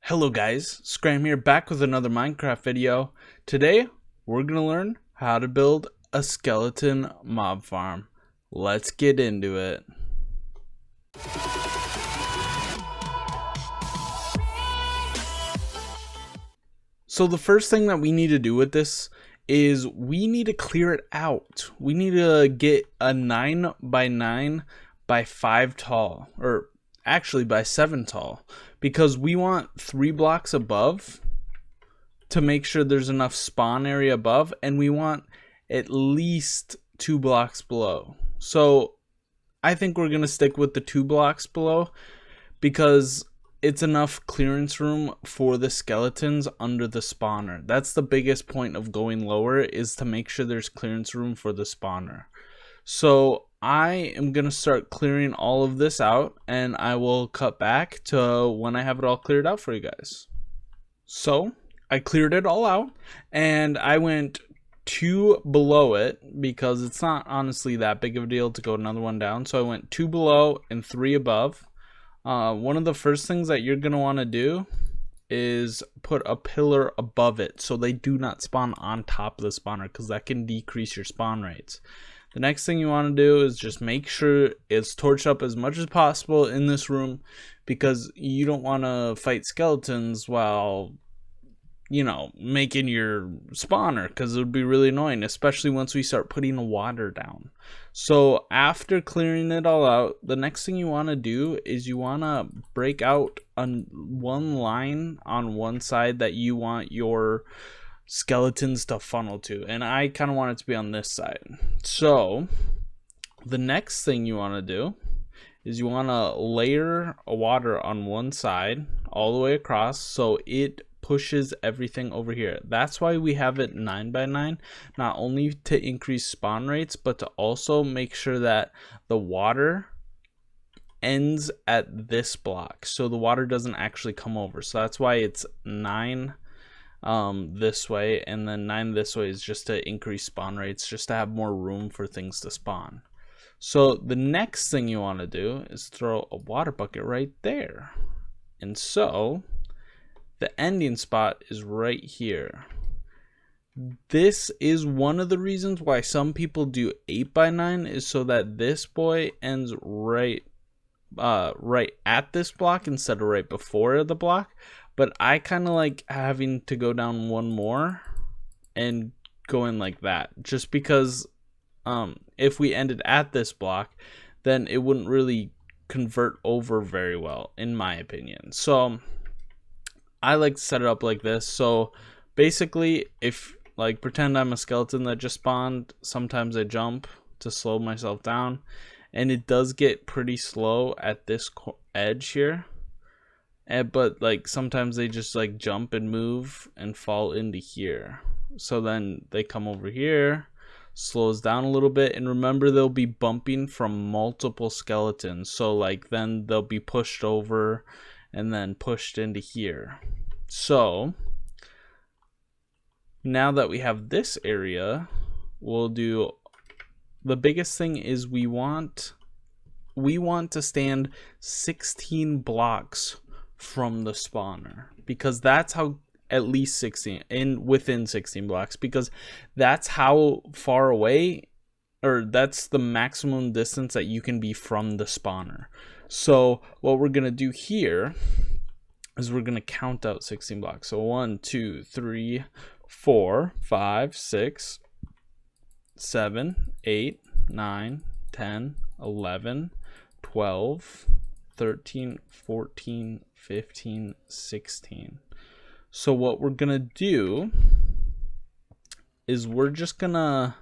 Hello guys, Skram here, back with another Minecraft video. Today, we're going to learn how to build a skeleton mob farm. Let's get into it. So the first thing that we need to do with this is we need to clear it out. We need to get a 9 by 9 by 5 tall, or actually by 7 tall, because we want 3 blocks above to make sure there's enough spawn area above, and we want at least 2 blocks below. So I think we're gonna stick with the 2 blocks below because it's enough clearance room for the skeletons under the spawner. That's the biggest point of going lower, is to make sure there's clearance room for the spawner. So I am going to start clearing all of this out, and I will cut back to when I have it all cleared out for you guys. So I cleared it all out, and I went 2 below it because it's not honestly that big of a deal to go another one down. So I went 2 below and 3 above. One of the first things that you're going to want to do is put a pillar above it so they do not spawn on top of the spawner, because that can decrease your spawn rates. The next thing you want to do is just make sure it's torched up as much as possible in this room, because you don't want to fight skeletons while, you know, making your spawner, because it would be really annoying, especially once we start putting water down. So after clearing it all out, the next thing you want to do is you want to break out on one line on one side that you want your skeletons to funnel to, and I kind of want it to be on this side. So the next thing you want to do is you want to layer water on one side all the way across so it pushes everything over here. That's why we have it 9 by 9, not only to increase spawn rates, but to also make sure that the water ends at this block, so the water doesn't actually come over. So that's why it's 9 this way, and then 9 this way, is just to increase spawn rates, just to have more room for things to spawn. So the next thing you want to do is throw a water bucket right there, and so the ending spot is right here. This is one of the reasons why some people do 8 by 9, is so that this boy ends right at this block instead of right before the block. But I kind of like having to go down one more and going like that, just because if we ended at this block, then it wouldn't really convert over very well, in my opinion. So I like to set it up like this. So basically, if, like, pretend I'm a skeleton that just spawned, sometimes I jump to slow myself down, and it does get pretty slow at this edge here. But like sometimes they just like jump and move and fall into here. So then they come over here, slows down a little bit, and remember they'll be bumping from multiple skeletons. So like then they'll be pushed over and then pushed into here. So now that we have this area, we'll do, the biggest thing is we want to stand 16 blocks from the spawner, because that's how, at least 16, and within 16 blocks, because that's how far away, or that's the maximum distance that you can be from the spawner. So what we're gonna do here is we're gonna count out 16 blocks. So 1 2 3 4 5 6 7 8 9 10 11 12 13 14 15 16. So what we're gonna do is we're just gonna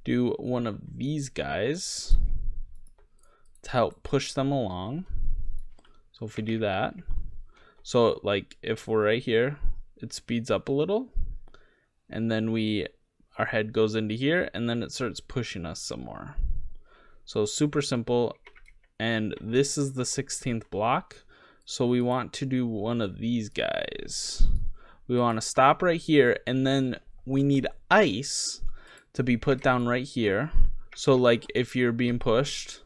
do one of these guys to help push them along. So if we do that, so like if we're right here, it speeds up a little, and then our head goes into here, and then it starts pushing us some more. So super simple. And this is the 16th block, so we want to do one of these guys. We want to stop right here, and then we need ice to be put down right here. So like if you're being pushed,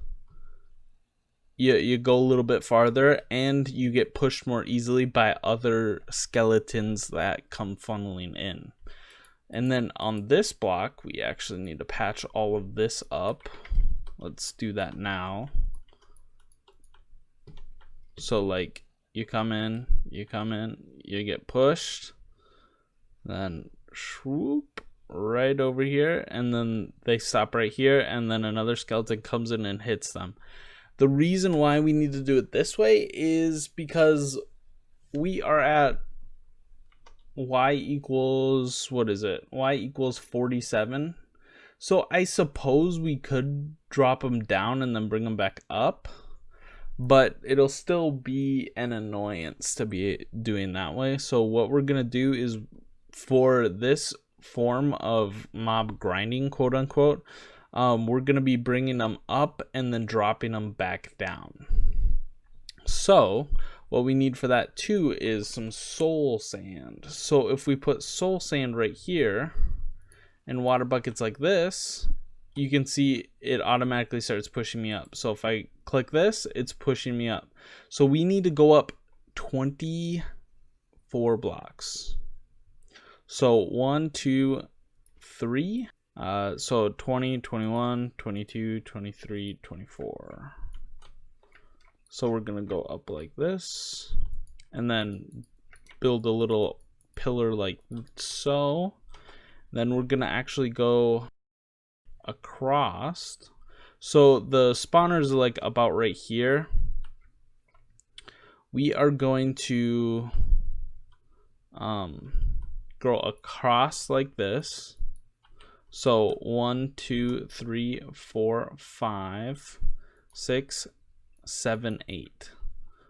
you go a little bit farther, and you get pushed more easily by other skeletons that come funneling in. And then on this block, we actually need to patch all of this up. Let's do that now. So like you come in, you get pushed, then swoop right over here, and then they stop right here, and then another skeleton comes in and hits them. The reason why we need to do it this way is because we are at y equals, what is it? Y equals 47. So I suppose we could drop them down and then bring them back up, but it'll still be an annoyance to be doing that way. So what we're going to do is, for this form of mob grinding, quote unquote, we're going to be bringing them up and then dropping them back down. So what we need for that too is some soul sand. So if we put soul sand right here and water buckets like this, you can see it automatically starts pushing me up. So if I click this, it's pushing me up. So we need to go up 24 blocks. So 1, 2, 3. So 20, 21, 22, 23, 24. So we're going to go up like this, and then build a little pillar like so. Then we're going to actually go across. So the spawners are like about right here. We are going to go across like this. So 1, 2, 3, 4, 5, 6, 7, 8.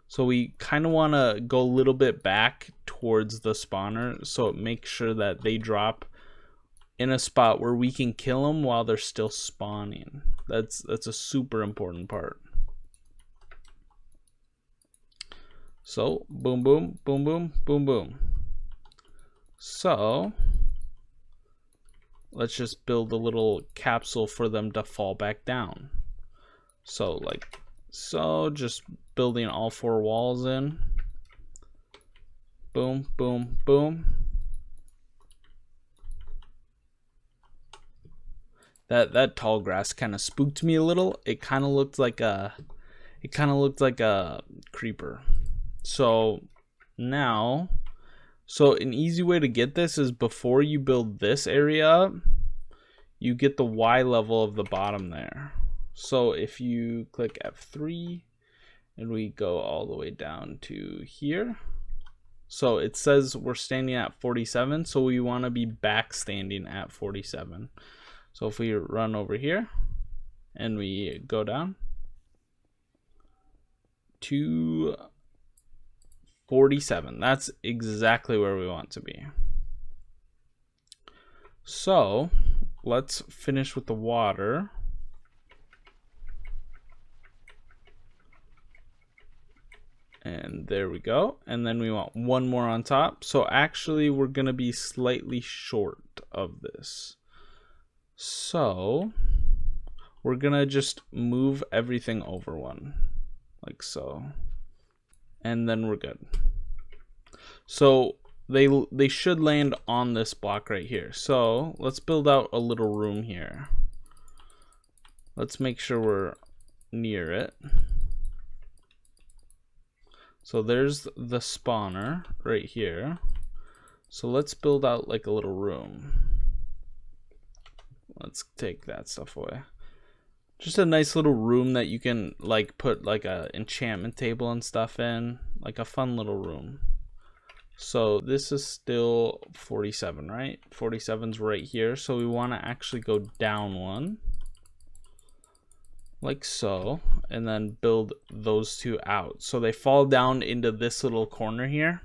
So we kind of want to go a little bit back towards the spawner, so it makes sure that they drop in a spot where we can kill them while they're still spawning. That's a super important part. So boom, boom, boom, boom, boom, boom. So let's just build a little capsule for them to fall back down. So like so, just building all 4 walls in. Boom, boom, boom. That tall grass kind of spooked me a little. It kind of looked like a creeper. So now, so an easy way to get this is, before you build this area up, you get the Y level of the bottom there. So if you click F3 and we go all the way down to here, so it says we're standing at 47, so we want to be back standing at 47. So if we run over here and we go down to 47, that's exactly where we want to be. So let's finish with the water. And there we go. And then we want one more on top. So actually we're going to be slightly short of this. So we're going to just move everything over one, like so. And then we're good. So they should land on this block right here. So let's build out a little room here. Let's make sure we're near it. So there's the spawner right here. So let's build out like a little room. Let's take that stuff away. Just a nice little room that you can like put like a enchantment table and stuff in, like a fun little room. So this is still 47, right? 47's right here. So we want to actually go down one, like so, and then build those 2 out. So they fall down into this little corner here,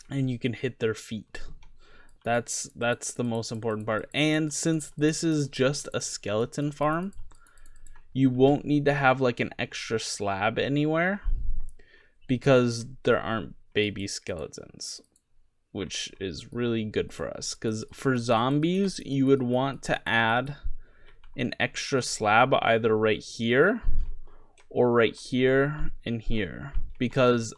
and you can hit their feet. That's the most important part. And since this is just a skeleton farm, you won't need to have like an extra slab anywhere, because there aren't baby skeletons, which is really good for us. Because for zombies, you would want to add an extra slab either right here or right here and here, because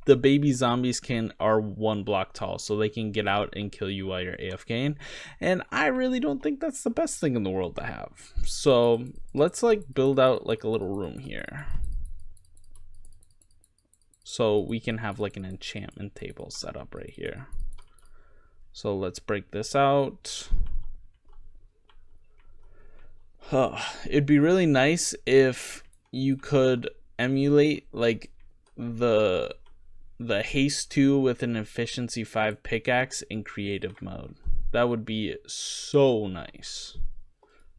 the baby zombies are 1 block tall, so they can get out and kill you while you're AFKing, and I really don't think that's the best thing in the world to have. So let's like build out like a little room here, so we can have like an enchantment table set up right here. So let's break this out. It'd be really nice if you could emulate like the haste 2 with an efficiency 5 pickaxe in creative mode. That would be so nice.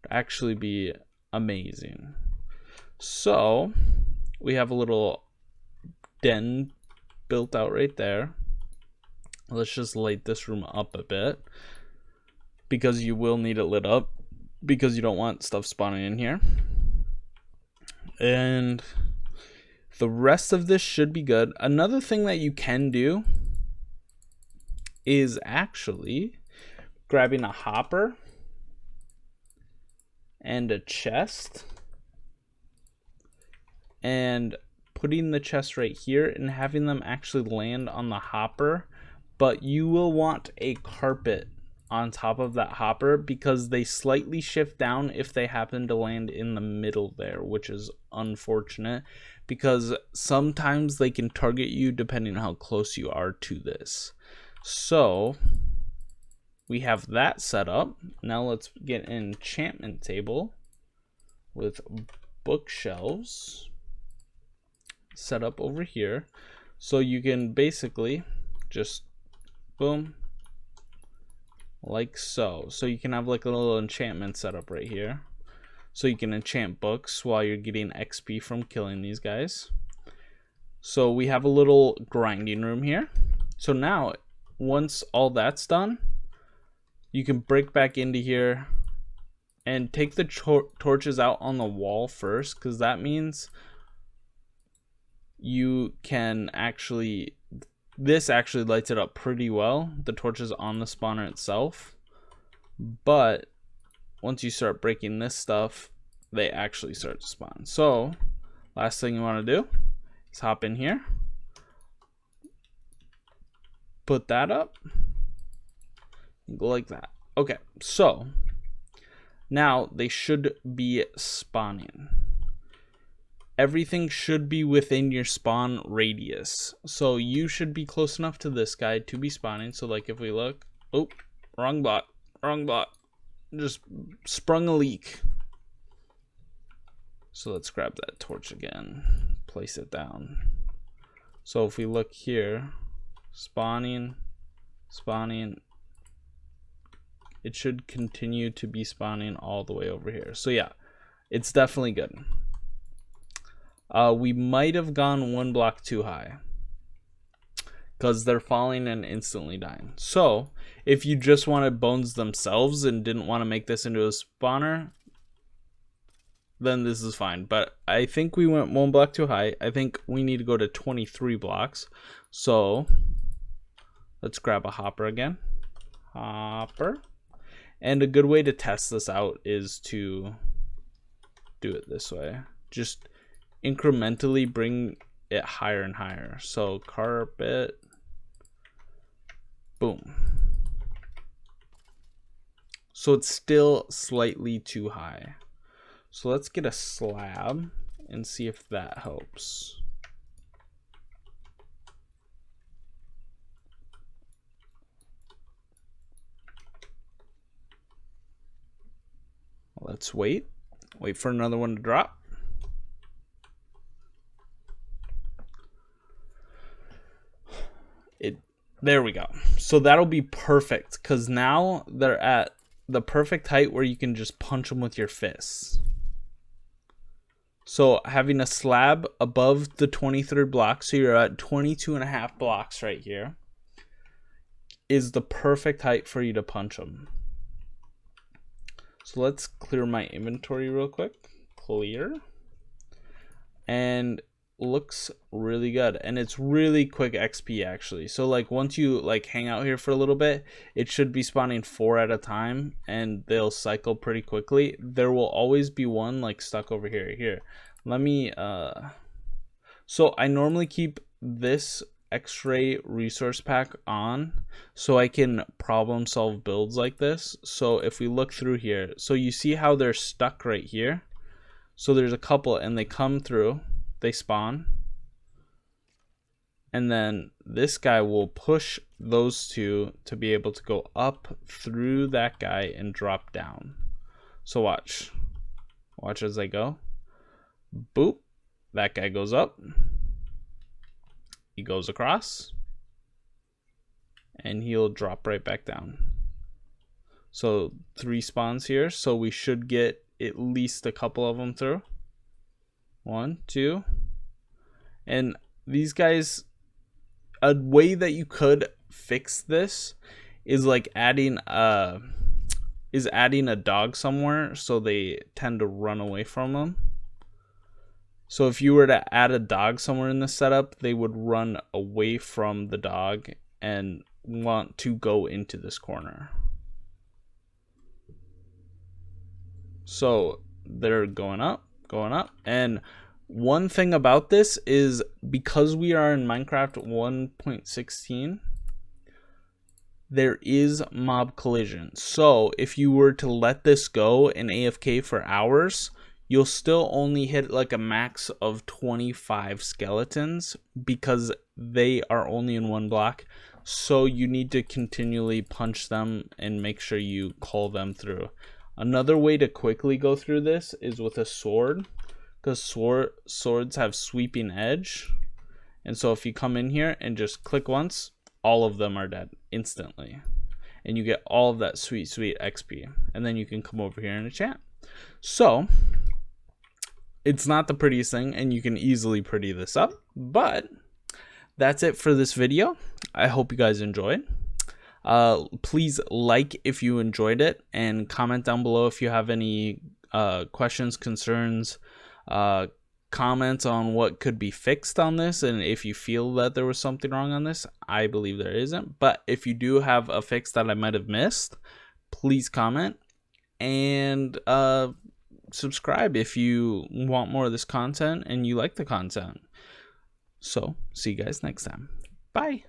It'd actually be amazing. So we have a little den built out right there. Let's just light this room up a bit, because you will need it lit up, because you don't want stuff spawning in here. And the rest of this should be good. Another thing that you can do is actually grabbing a hopper and a chest and putting the chest right here and having them actually land on the hopper, but you will want a carpet on top of that hopper, because they slightly shift down if they happen to land in the middle there, which is unfortunate, because sometimes they can target you depending on how close you are to this. So we have that set up. Now let's get an enchantment table with bookshelves set up over here, so you can basically just boom, like so. So you can have like a little enchantment set up right here, so you can enchant books while you're getting XP from killing these guys. So we have a little grinding room here. So now once all that's done, you can break back into here and take the torches out on the wall first, because that means you can actually, this actually lights it up pretty well, the torches on the spawner itself. But once you start breaking this stuff, they actually start to spawn. So last thing you want to do is hop in here, put that up, and go like that. Okay, so now they should be spawning. Everything should be within your spawn radius, so you should be close enough to this guy to be spawning. So like if we look, oh, wrong bot, just sprung a leak. So let's grab that torch again, place it down. So if we look here, spawning, it should continue to be spawning all the way over here. So yeah, it's definitely good. We might have gone 1 block too high, because they're falling and instantly dying. So if you just wanted bones themselves and didn't want to make this into a spawner, then this is fine. But I think we went 1 block too high. I think we need to go to 23 blocks. So let's grab a hopper again. Hopper. And a good way to test this out is to do it this way. Just incrementally bring it higher and higher. So carpet, boom. So it's still slightly too high. So let's get a slab and see if that helps. Let's wait for another one to drop. There we go. So that'll be perfect, because now they're at the perfect height where you can just punch them with your fists. So having a slab above the 23rd block, so you're at 22.5 blocks right here, is the perfect height for you to punch them. So let's clear my inventory real quick. Clear. And looks really good, and it's really quick XP actually. So like once you like hang out here for a little bit, it should be spawning 4 at a time, and they'll cycle pretty quickly. There will always be one like stuck over here. Let me so I normally keep this X-ray resource pack on so I can problem solve builds like this. So if we look through here, so you see how they're stuck right here. So there's a couple and they come through, they spawn, and then this guy will push those two to be able to go up through that guy and drop down. So watch as I go. Boop, that guy goes up, he goes across, and he'll drop right back down. So 3 spawns here, so we should get at least a couple of them through. 1, 2, and these guys, a way that you could fix this is like adding a dog somewhere so they tend to run away from them. So if you were to add a dog somewhere in the setup, they would run away from the dog and want to go into this corner. So they're going up, and one thing about this is because we are in Minecraft 1.16, there is mob collision. So if you were to let this go and AFK for hours, you'll still only hit like a max of 25 skeletons because they are only in one block. So you need to continually punch them and make sure you call them through. Another way to quickly go through this is with a sword, because swords have sweeping edge. And so if you come in here and just click once, all of them are dead instantly. And you get all of that sweet XP. And then you can come over here and enchant. So it's not the prettiest thing, and you can easily pretty this up, but that's it for this video. I hope you guys enjoyed. Please like if you enjoyed it, and comment down below if you have any questions, concerns, comments on what could be fixed on this, and if you feel that there was something wrong on this. I believe there isn't, but if you do have a fix that I might have missed, please comment, and subscribe if you want more of this content and you like the content. So see you guys next time. Bye.